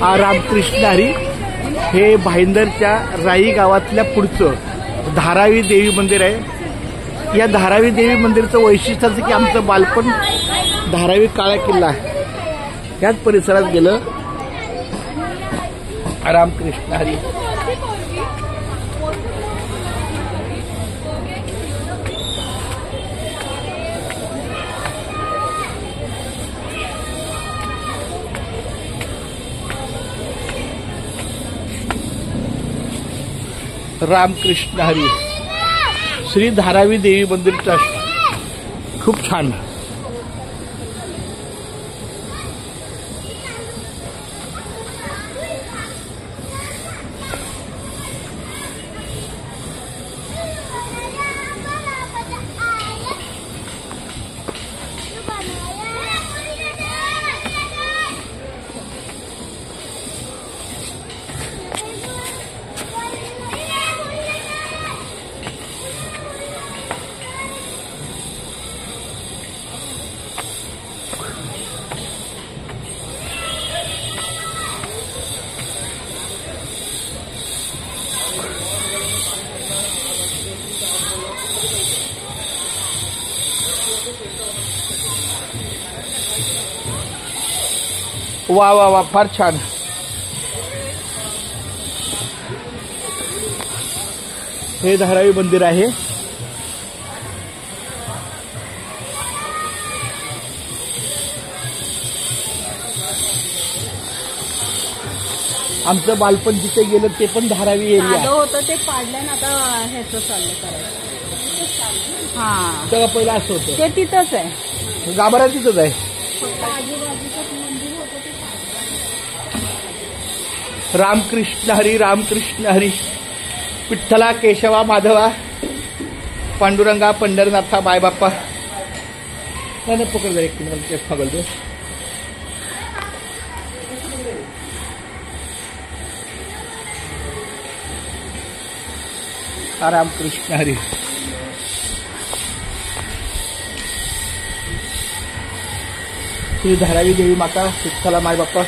रामकृष्ण हरी हे भाईंदरच्या राई गावातल्या पुढचं धारावी देवी मंदिर आहे। या धारावी देवी मंदिरचं वैशिष्ट्य असं की आमचं बालपण धारावी काळा किल्ला याच परिसरात गेलं। रामकृष्ण हरी। रामकृष्ण हरी। श्री धारावी देवी मंदिर ट्रस्ट खूप छान। वा वा वा, फार छान। हे धारावी मंदिर आहे। आमचं बालपण जिथे गेलं ते पण धारावी एरिया होतं, ते पाडलं ना, आता ह्याचं चाललं करायचं। हा, तेव्हा पहिलं असं होतं। ते तिथंच आहे, गाभारा तिथंच आहे। रामकृष्ण हरी, रामकृष्ण हरी। विठ्ठला केशवा माधवा पांडुरंगा पंढरनाथा बाय बाप्पा। नाही पकड एक मिनिट पकडतो। रामकृष्ण हरी। श्री धारावी देवी माता विठ्ठला माय बाप्पा।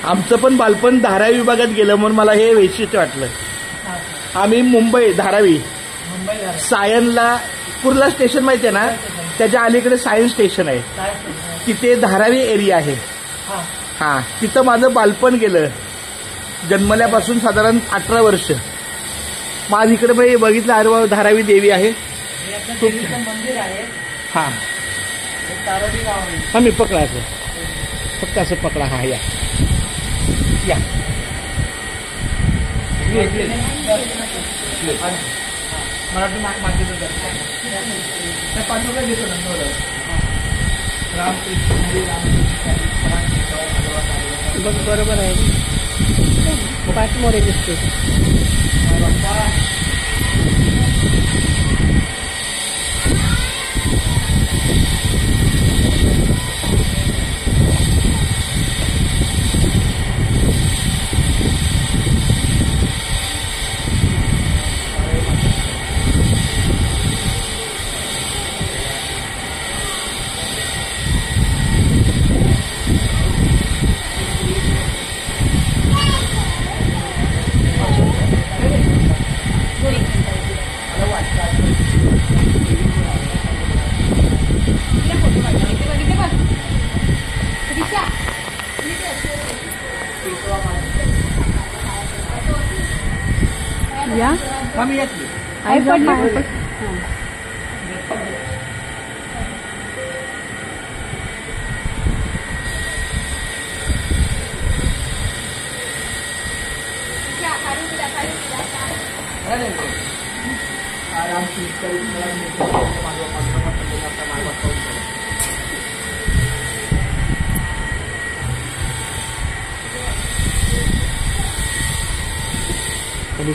आमचं पण बालपण धारावी विभागात गेलं म्हणून मला हे वैशिष्ट्य वाटलं। आम्ही मुंबई धारावी सायनला कुर्ला स्टेशन माहिती आहे ना, त्याच्या अलीकडे सायन्स स्टेशन आहे, तिथे धारावी एरिया आहे। हा, तिथं माझं बालपण गेलं। जन्मल्यापासून साधारण 18 वर्ष। माझ इकडे बघितलं अरे धारावी देवी आहे, मंदिर आहे। हा हा, मी पकडायचं फक्त असं पकडा। हा या या, मराठी मागे देतो ना। रामकृष्ण हरी, बरोबर आहे। पाच मोरे दिसते। या आम्ही येतली आई पण आराम से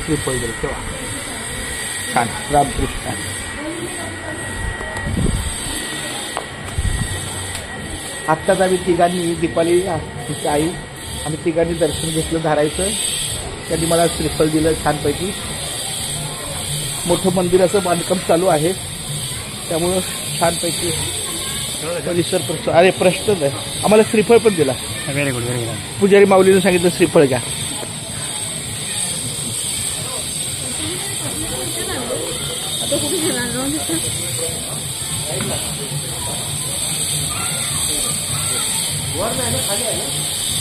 श्रीफळ ठेवा। छान। रामकृष्ण। आत्ताच आम्ही तिघांनी दीपाली आई आम्ही तिघांनी दर्शन घेतलं धारायचं। त्यांनी मला श्रीफळ दिलं छानपैकी। मोठं मंदिर असं बांधकाम चालू आहे, त्यामुळं छानपैकी परिसर प्रश्न. अरे प्रश्न आहे. आम्हाला श्रीफळ पण दिला. Very good very good. पुजारी माऊलीने सांगितलं श्रीफळ घ्या. आता कुठे गेला जाऊन तिथं? वर नाही ना, खाली आहे ना.